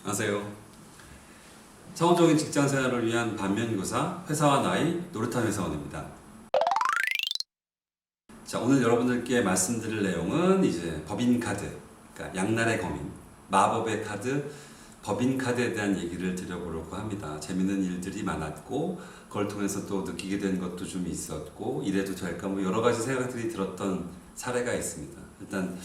안녕하세요. 창업적인 직장 생활을 위한 반면교사 회사와 나이 노릇한 회사원입니다. 자, 오늘 여러분들께 말씀드릴 내용은 이제 법인카드, 그러니까 양날의 검인, 마법의 카드, 법인카드에 대한 얘기를 드려보려고 합니다. 재밌는 일들이 많았고 그걸 통해서 또 느끼게 된 것도 좀 있었고 이래도 될까 뭐 여러 가지 생각들이 들었던 사례가 있습니다. 일단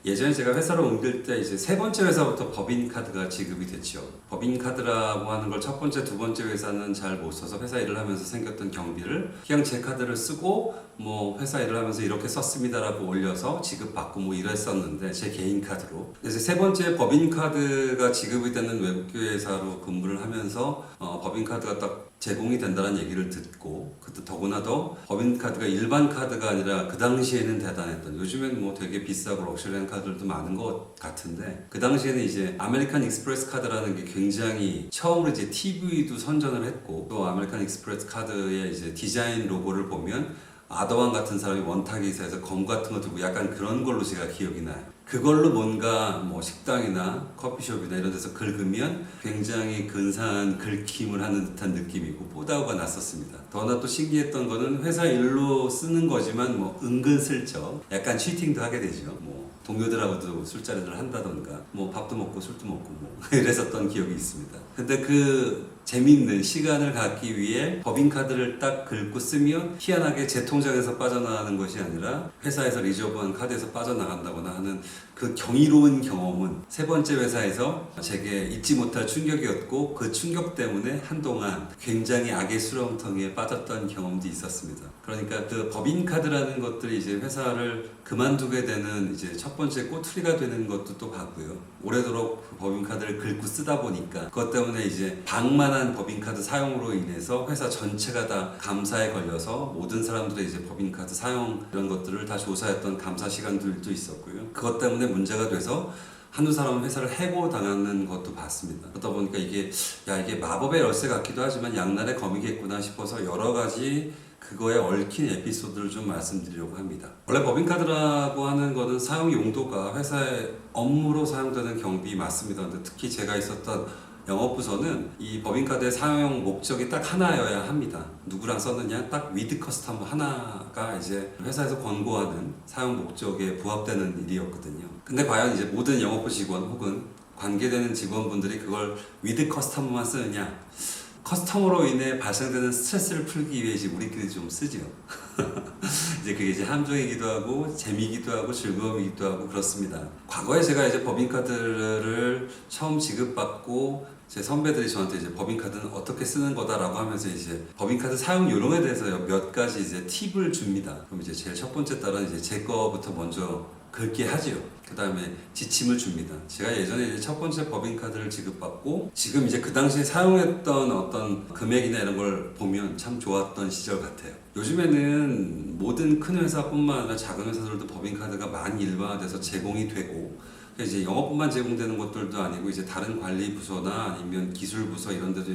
예전에 제가 회사를 옮길 때 이제 세 번째 회사부터 법인카드가 지급이 됐죠. 법인카드라고 하는 걸 첫 번째, 두 번째 회사는 잘 못 써서 회사 일을 하면서 생겼던 경비를 그냥 제 카드를 쓰고 뭐 회사 일을 하면서 이렇게 썼습니다라고 올려서 지급받고 뭐 이랬었는데 제 개인 카드로. 그래서 세 번째 법인카드가 지급이 되는 외국계 회사로 근무를 하면서 법인카드가 딱 제공이 된다는 얘기를 듣고 그때 더구나 더 법인카드가 일반 카드가 아니라 그 당시에는 대단했던 요즘엔 뭐 되게 비싸고 럭셔리한 카드들도 많은 것 같은데 그 당시에는 이제 아메리칸 익스프레스 카드라는 게 굉장히 처음으로 이제 TV도 선전을 했고 또 아메리칸 익스프레스 카드의 이제 디자인 로고를 보면 아더왕 같은 사람이 원탁이사에서 검 같은 거 들고 약간 그런 걸로 제가 기억이 나요. 그걸로 뭔가 뭐 식당이나 커피숍이나 이런 데서 긁으면 굉장히 근사한 긁힘을 하는 듯한 느낌이고 뽀다우가 났었습니다. 더나 또 신기했던 거는 회사 일로 쓰는 거지만 뭐 은근슬쩍 약간 치팅도 하게 되죠. 뭐 동료들하고도 술자리를 한다던가 뭐 밥도 먹고 술도 먹고 뭐 이랬었던 기억이 있습니다. 근데 그 재미있는 시간을 갖기 위해 법인카드를 딱 긁고 쓰면 희한하게 제 통장에서 빠져나가는 것이 아니라 회사에서 리저브한 카드에서 빠져나간다거나 하는 그 경이로운 경험은 세 번째 회사에서 제게 잊지 못할 충격이었고 그 충격 때문에 한동안 굉장히 악의 수렁텅이에 빠졌던 경험도 있었습니다. 그러니까 그 법인카드라는 것들이 이제 회사를 그만두게 되는 이제 첫 번째 꼬투리가 되는 것도 또 봤고요. 오래도록 그 법인카드를 긁고 쓰다 보니까 그것 때문에 이제 방만한 법인카드 사용으로 인해서 회사 전체가 다 감사에 걸려서 모든 사람들의 이제 법인카드 사용 이런 것들을 다 조사했던 감사 시간들도 있었고요. 그것 때문에 문제가 돼서 한두 사람은 회사를 해고당하는 것도 봤습니다. 그러다 보니까 이게 마법의 열쇠 같기도 하지만 양날의 검이겠구나 싶어서 여러 가지 그거에 얽힌 에피소드를 좀 말씀드리려고 합니다. 원래 법인카드라고 하는 거는 사용 용도가 회사의 업무로 사용되는 경비 맞습니다. 근데 특히 제가 있었던 영업부서는 이 법인카드의 사용 목적이 딱 하나여야 합니다. 누구랑 썼느냐? 딱 위드 커스텀 하나가 이제 회사에서 권고하는 사용 목적에 부합되는 일이었거든요. 근데 과연 이제 모든 영업부 직원 혹은 관계되는 직원분들이 그걸 위드 커스텀만 쓰느냐? 커스텀으로 인해 발생되는 스트레스를 풀기 위해 이제 우리끼리 좀 쓰죠. 이제 그게 이제 함정이기도 하고 재미이기도 하고 즐거움이기도 하고 그렇습니다. 과거에 제가 이제 법인카드를 처음 지급받고 제 선배들이 저한테 이제 법인카드는 어떻게 쓰는 거다라고 하면서 이제 법인카드 사용 요령에 대해서 몇 가지 이제 팁을 줍니다. 그럼 이제 제일 첫 번째 딸은 이제 제 거부터 먼저 긁게 하지요. 그 다음에 지침을 줍니다. 제가 예전에 이제 첫 번째 법인카드를 지급받고 지금 이제 그 당시에 사용했던 어떤 금액이나 이런 걸 보면 참 좋았던 시절 같아요. 요즘에는 모든 큰 회사뿐만 아니라 작은 회사들도 법인카드가 많이 일반화돼서 제공이 되고 이제 영업뿐만 제공되는 것들도 아니고 이제 다른 관리 부서나 아니면 기술 부서 이런 데도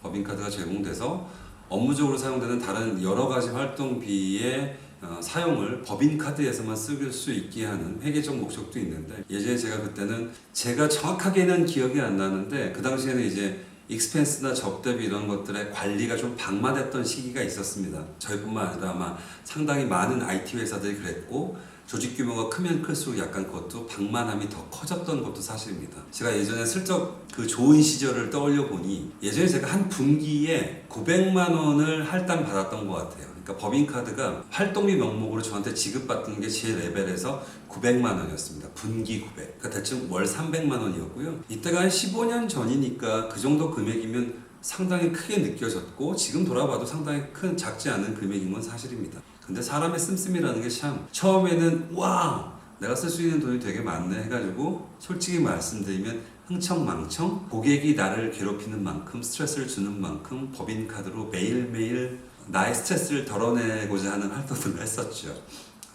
법인카드가 제공돼서 업무적으로 사용되는 다른 여러 가지 활동비의 사용을 법인카드에서만 쓸 수 있게 하는 회계적 목적도 있는데 예전에 제가 그때는 제가 정확하게는 기억이 안 나는데 그 당시에는 이제 익스펜스나 접대비 이런 것들의 관리가 좀 방만했던 시기가 있었습니다. 저희뿐만 아니라 아마 상당히 많은 IT 회사들이 그랬고 조직 규모가 크면 클수록 약간 그것도 방만함이 더 커졌던 것도 사실입니다. 제가 예전에 슬쩍 그 좋은 시절을 떠올려 보니 예전에 제가 한 분기에 900만 원을 할당 받았던 것 같아요. 그러니까 법인카드가 활동비 명목으로 저한테 지급받던 게 제 레벨에서 900만 원이었습니다. 분기 900. 그러니까 대충 월 300만 원이었고요. 이때가 한 15년 전이니까 그 정도 금액이면 상당히 크게 느껴졌고 지금 돌아봐도 상당히 작지 않은 금액인 건 사실입니다. 근데 사람의 씀씀이라는 게 참 처음에는 와 내가 쓸 수 있는 돈이 되게 많네 해가지고 솔직히 말씀드리면 흥청망청 고객이 나를 괴롭히는 만큼 스트레스를 주는 만큼 법인카드로 매일매일 나의 스트레스를 덜어내고자 하는 활동을 했었죠.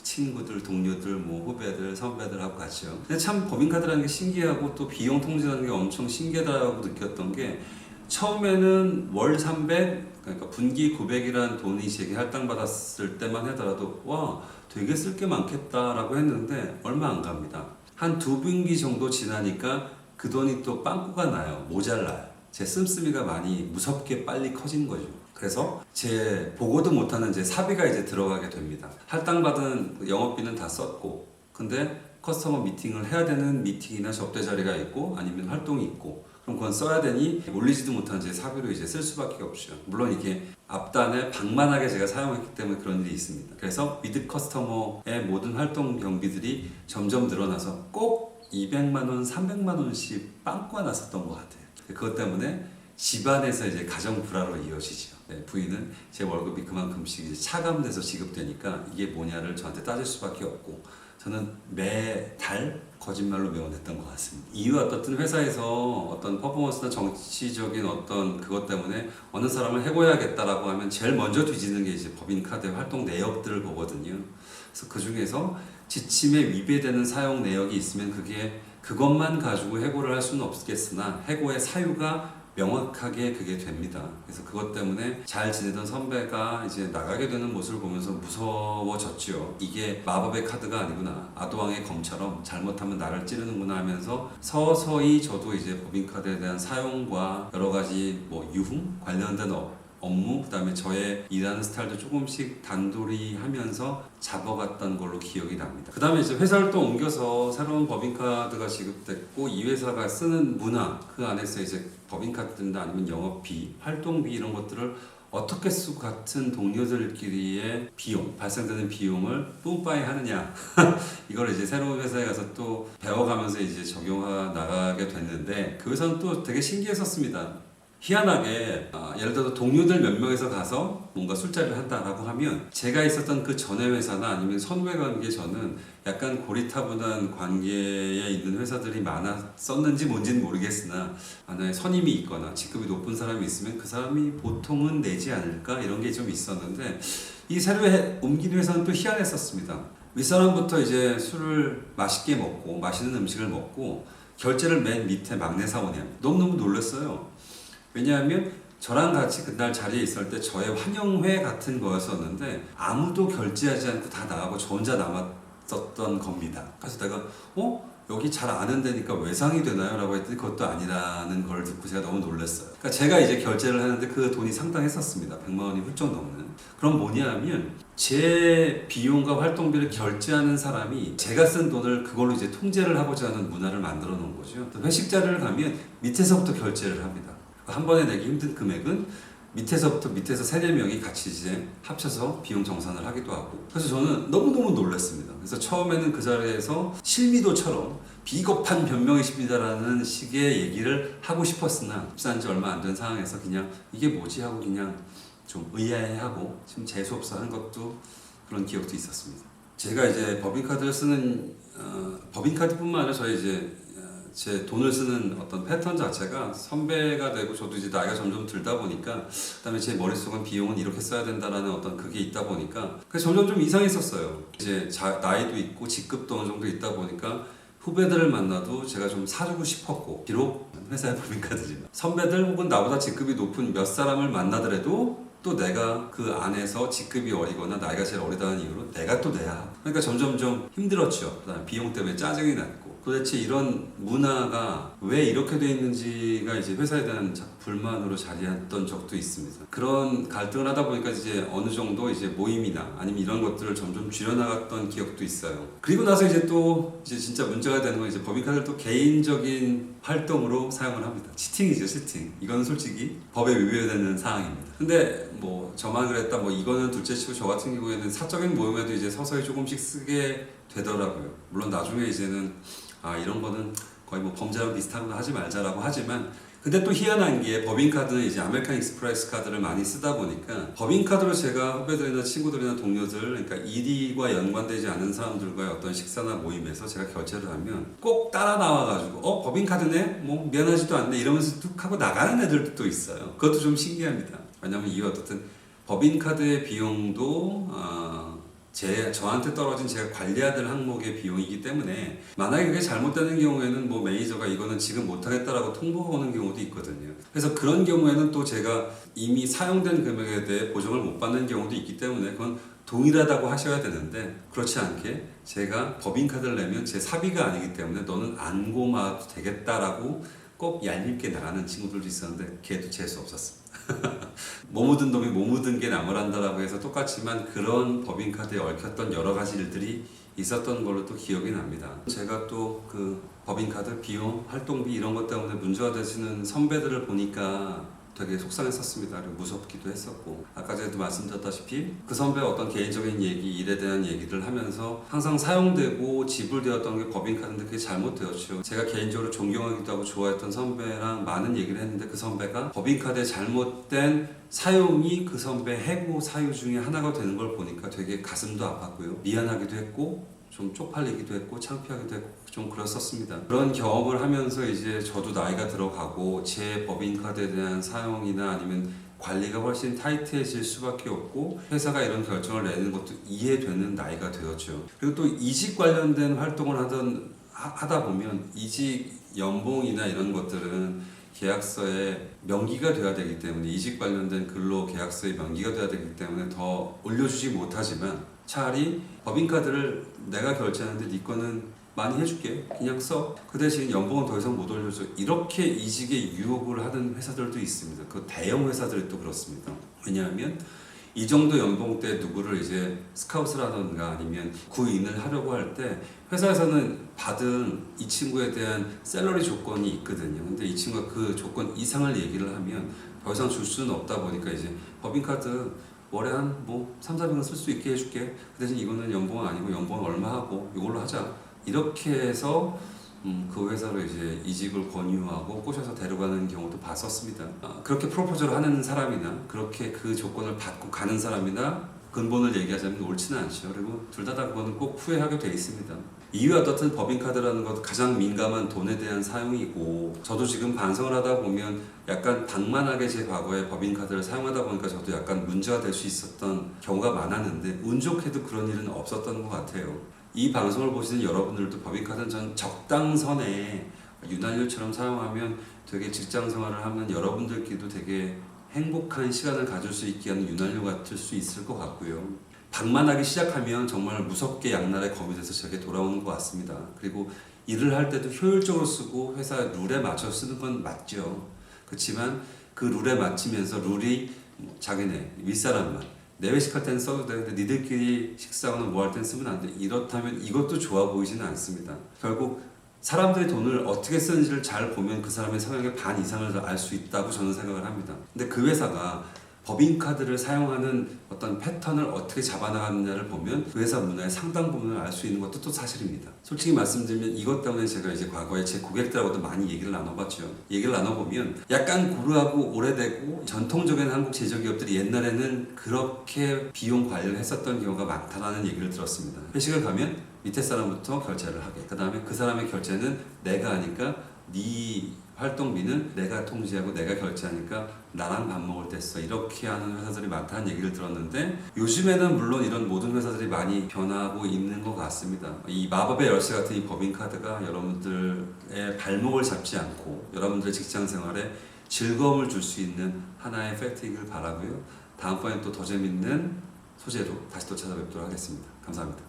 친구들, 동료들, 뭐 후배들, 선배들하고 같이요. 근데 참 법인카드라는 게 신기하고 또 비용 통제라는 게 엄청 신기하다고 느꼈던 게 처음에는 월 300, 그러니까 분기 900이라는 돈이 제게 할당받았을 때만 하더라도 와 되게 쓸 게 많겠다라고 했는데 얼마 안 갑니다. 한 두 분기 정도 지나니까 그 돈이 또 빵꾸가 나요. 모자라요. 제 씀씀이가 많이 무섭게 빨리 커진 거죠. 그래서 제 보고도 못하는 제 사비가 이제 들어가게 됩니다. 할당받은 영업비는 다 썼고, 근데 커스터머 미팅을 해야 되는 미팅이나 접대 자리가 있고 아니면 활동이 있고, 그럼 그건 써야 되니 몰리지도 못한 제 사비로 이제 쓸 수밖에 없죠. 물론 이게 앞단에 방만하게 제가 사용했기 때문에 그런 일이 있습니다. 그래서 미드 커스터머의 모든 활동 경비들이 점점 늘어나서 꼭 200만 원, 300만 원씩 빵꾸가 났었던 것 같아요. 그것 때문에 집안에서 이제 가정 불화로 이어지죠. 네, 부인은 제 월급이 그만큼씩 이제 차감돼서 지급되니까 이게 뭐냐를 저한테 따질 수밖에 없고, 저는 매달 거짓말로 매원했던 것 같습니다. 이유가 어떻든 회사에서 어떤 퍼포먼스나 정치적인 어떤 그것 때문에 어느 사람을 해고해야겠다라고 하면 제일 먼저 뒤지는 게 이제 법인카드 활동 내역들을 보거든요. 그래서 그 중에서 지침에 위배되는 사용 내역이 있으면 그것만 가지고 해고를 할 수는 없겠으나 해고의 사유가 명확하게 그게 됩니다. 그래서 그것 때문에 잘 지내던 선배가 이제 나가게 되는 모습을 보면서 무서워졌죠. 이게 마법의 카드가 아니구나. 아도왕의 검처럼 잘못하면 나를 찌르는구나 하면서 서서히 저도 이제 법인카드에 대한 사용과 여러 가지 뭐 유흥 관련된 업무, 그 다음에 저의 일하는 스타일도 조금씩 단돌이 하면서 잡아갔던 걸로 기억이 납니다. 그 다음에 이제 회사를 또 옮겨서 새로운 법인카드가 지급됐고, 이 회사가 쓰는 문화, 그 안에서 이제 법인카드나 아니면 영업비, 활동비 이런 것들을 어떻게 쓰고 같은 동료들끼리의 비용, 발생되는 비용을 뿜빠이 하느냐 이걸 이제 새로운 회사에 가서 또 배워가면서 이제 적용하 나가게 됐는데, 그 회사는 또 되게 신기했었습니다. 희한하게 예를 들어서 동료들 몇 명에서 가서 뭔가 술자리를 한다라고 하면, 제가 있었던 그 전에 회사나 아니면 선후배 관계 저는 약간 고리타분한 관계에 있는 회사들이 많았었는지 뭔지는 모르겠으나, 만약에 선임이 있거나 직급이 높은 사람이 있으면 그 사람이 보통은 내지 않을까 이런 게 좀 있었는데, 이 새로 옮긴 회사는 또 희한했었습니다. 윗사람부터 이제 술을 맛있게 먹고 맛있는 음식을 먹고 결제를 맨 밑에 막내 사원이 합니다. 너무너무 놀랐어요. 왜냐하면 저랑 같이 그날 자리에 있을 때 저의 환영회 같은 거였었는데 아무도 결제하지 않고 다 나가고 저 혼자 남았었던 겁니다. 그래서 내가 여기 잘 아는 데니까 외상이 되나요? 라고 했더니 그것도 아니라는 걸 듣고 제가 너무 놀랐어요. 그러니까 제가 이제 결제를 하는데 그 돈이 상당했었습니다. 100만 원이 훌쩍 넘는. 그럼 뭐냐 하면 제 비용과 활동비를 결제하는 사람이 제가 쓴 돈을 그걸로 이제 통제를 하고자 하는 문화를 만들어 놓은 거죠. 회식 자리를 가면 밑에서부터 결제를 합니다. 한 번에 내기 힘든 금액은 밑에서 3, 4명이 같이 이제 합쳐서 비용 정산을 하기도 하고, 그래서 저는 너무너무 놀랐습니다. 그래서 처음에는 그 자리에서 실미도처럼 비겁한 변명이십니다라는 식의 얘기를 하고 싶었으나, 입사한 지 얼마 안 된 상황에서 그냥 이게 뭐지 하고 그냥 좀 의아해하고 좀 재수없어 한 것도, 그런 기억도 있었습니다. 제가 이제 법인카드를 쓰는 법인카드뿐만 아니라 저희 이제 제 돈을 쓰는 어떤 패턴 자체가 선배가 되고 저도 이제 나이가 점점 들다 보니까, 그다음에 제 머릿속은 비용은 이렇게 써야 된다라는 어떤 그게 있다 보니까 그래서 점점 좀 이상했었어요. 이제 나이도 있고 직급도 어느 정도 있다 보니까 후배들을 만나도 제가 좀 사주고 싶었고, 비록 회사의 법인카드지만 선배들 혹은 나보다 직급이 높은 몇 사람을 만나더라도 또 내가 그 안에서 직급이 어리거나 나이가 제일 어리다는 이유로 내가 또 내야 하고, 그러니까 점점 좀 힘들었죠. 그다음에 비용 때문에 짜증이 났고, 도대체 이런 문화가 왜 이렇게 돼 있는지가 이제 회사에 대한 불만으로 자리했던 적도 있습니다. 그런 갈등을 하다 보니까 이제 어느 정도 이제 모임이나 아니면 이런 것들을 점점 줄여나갔던 기억도 있어요. 그리고 나서 이제 또 이제 진짜 문제가 되는 건 이제 법인카드를 또 개인적인 활동으로 사용을 합니다. 치팅이죠, 치팅. 이건 솔직히 법에 위배되는 사항입니다. 근데 뭐 저만 그랬다, 뭐 이거는 둘째치고 저 같은 경우에는 사적인 모임에도 이제 서서히 조금씩 쓰게 되더라고요. 물론 나중에 이제는 이런 거는 거의 뭐 범죄랑 비슷한 거 하지 말자라고 하지만, 근데 또 희한한 게 법인카드는 이제 아메리칸 익스프레스 카드를 많이 쓰다 보니까 법인카드로 제가 후배들이나 친구들이나 동료들, 그러니까 일과 연관되지 않은 사람들과의 어떤 식사나 모임에서 제가 결제를 하면 꼭 따라 나와가지고 법인카드네? 뭐 미안하지도 않네 이러면서 툭 하고 나가는 애들도 또 있어요. 그것도 좀 신기합니다. 왜냐면 이게 어떻든 법인카드의 비용도 저한테 떨어진 제가 관리해야 될 항목의 비용이기 때문에, 만약에 그게 잘못되는 경우에는 뭐 매니저가 이거는 지금 못하겠다라고 통보가 오는 경우도 있거든요. 그래서 그런 경우에는 또 제가 이미 사용된 금액에 대해 보정을 못 받는 경우도 있기 때문에 그건 동일하다고 하셔야 되는데, 그렇지 않게 제가 법인카드를 내면 제 사비가 아니기 때문에 너는 안 고마워도 되겠다라고 꼭 얄밉게 나가는 친구들도 있었는데 걔도 재수 없었습니다. 뭐 묻은 놈이 뭐 묻은 게 나무란다라고 해서 똑같지만 그런 법인카드에 얽혔던 여러 가지 일들이 있었던 걸로 또 기억이 납니다. 제가 또 그 법인카드 비용, 활동비 이런 것 때문에 문제가 되시는 선배들을 보니까 되게 속상했었습니다. 그리고 무섭기도 했었고 아까 전에도 말씀드렸다시피 그 선배의 어떤 개인적인 얘기, 일에 대한 얘기를 하면서 항상 사용되고 지불되었던 게 법인카드인데 그게 잘못되었죠. 제가 개인적으로 존경하기도 하고 좋아했던 선배랑 많은 얘기를 했는데 그 선배가 법인카드의 잘못된 사용이 그 선배 해고 사유 중에 하나가 되는 걸 보니까 되게 가슴도 아팠고요. 미안하기도 했고 좀 쪽팔리기도 했고 창피하기도 했고 좀 그랬었습니다. 그런 경험을 하면서 이제 저도 나이가 들어가고 제 법인카드에 대한 사용이나 아니면 관리가 훨씬 타이트해질 수밖에 없고 회사가 이런 결정을 내는 것도 이해되는 나이가 되었죠. 그리고 또 이직 관련된 활동을 하다 보면 이직 연봉이나 이런 것들은 계약서에 명기가 돼야 되기 때문에 이직 관련된 근로 계약서에 명기가 돼야 되기 때문에 더 올려주지 못하지만 차라리 법인카드를 내가 결제하는데 네 거는 많이 해줄게 그냥 써 그 대신 연봉은 더 이상 못 올려줘 이렇게 이직에 유혹을 하는 회사들도 있습니다. 그 대형 회사들이 또 그렇습니다. 왜냐하면 이 정도 연봉 때 누구를 이제 스카웃을 하던가 아니면 구인을 하려고 할 때 회사에서는 받은 이 친구에 대한 샐러리 조건이 있거든요. 근데 이 친구가 그 조건 이상을 얘기를 하면 더 이상 줄 수는 없다 보니까 이제 법인카드 월에 한 뭐 3,400원 쓸 수 있게 해줄게. 그 대신 이거는 연봉은 아니고 연봉은 얼마 하고 이걸로 하자. 이렇게 해서 그 회사로 이제 이직을 권유하고 꼬셔서 데려가는 경우도 봤었습니다. 그렇게 프로포즈를 하는 사람이나 그렇게 그 조건을 받고 가는 사람이나 근본을 얘기하자면 옳지는 않죠. 그리고 둘 다 그거는 꼭 후회하게 돼 있습니다. 이유와 어떻든 법인카드라는 것 가장 민감한 돈에 대한 사용이고 저도 지금 반성을 하다 보면 약간 방만하게 제 과거에 법인카드를 사용하다 보니까 저도 약간 문제가 될 수 있었던 경우가 많았는데 운 좋게도 그런 일은 없었던 것 같아요. 이 방송을 보시는 여러분들도 법인카드는 전 적당선에 윤활유처럼 사용하면 되게 직장 생활을 하면 여러분들끼리도 되게 행복한 시간을 가질 수 있게 하는 윤활유 같을 수 있을 것 같고요. 방만하기 시작하면 정말 무섭게 양날의 검이 돼서 저에게 돌아오는 것 같습니다. 그리고 일을 할 때도 효율적으로 쓰고 회사 룰에 맞춰 쓰는 건 맞죠. 그렇지만 그 룰에 맞추면서 룰이 자기네 윗사람만 내외식할 때는 써도 되는데 니들끼리 식사하거나 뭐 할 땐 쓰면 안 돼. 이렇다면 이것도 좋아 보이지는 않습니다. 결국 사람들이 돈을 어떻게 쓰는지를 잘 보면 그 사람의 성향의 반 이상을 알 수 있다고 저는 생각을 합니다. 근데 그 회사가 법인카드를 사용하는 어떤 패턴을 어떻게 잡아나가느냐를 보면 그 회사 문화의 상당 부분을 알 수 있는 것도 또 사실입니다. 솔직히 말씀드리면 이것 때문에 제가 이제 과거에 제 고객들하고도 많이 얘기를 나눠봤죠. 얘기를 나눠보면 약간 고루하고 오래되고 전통적인 한국 제조기업들이 옛날에는 그렇게 비용 관리를 했었던 경우가 많다라는 얘기를 들었습니다. 회식을 가면 밑에 사람부터 결제를 하게. 그 다음에 그 사람의 결제는 내가 하니까 네 활동비는 내가 통제하고 내가 결제하니까 나랑 밥 먹을 때 써. 이렇게 하는 회사들이 많다는 얘기를 들었는데 요즘에는 물론 이런 모든 회사들이 많이 변하고 있는 것 같습니다. 이 마법의 열쇠 같은 이 법인카드가 여러분들의 발목을 잡지 않고 여러분들의 직장 생활에 즐거움을 줄 수 있는 하나의 팩트이길 바라고요. 다음번에 또 더 재밌는 소재로 다시 또 찾아뵙도록 하겠습니다. 감사합니다.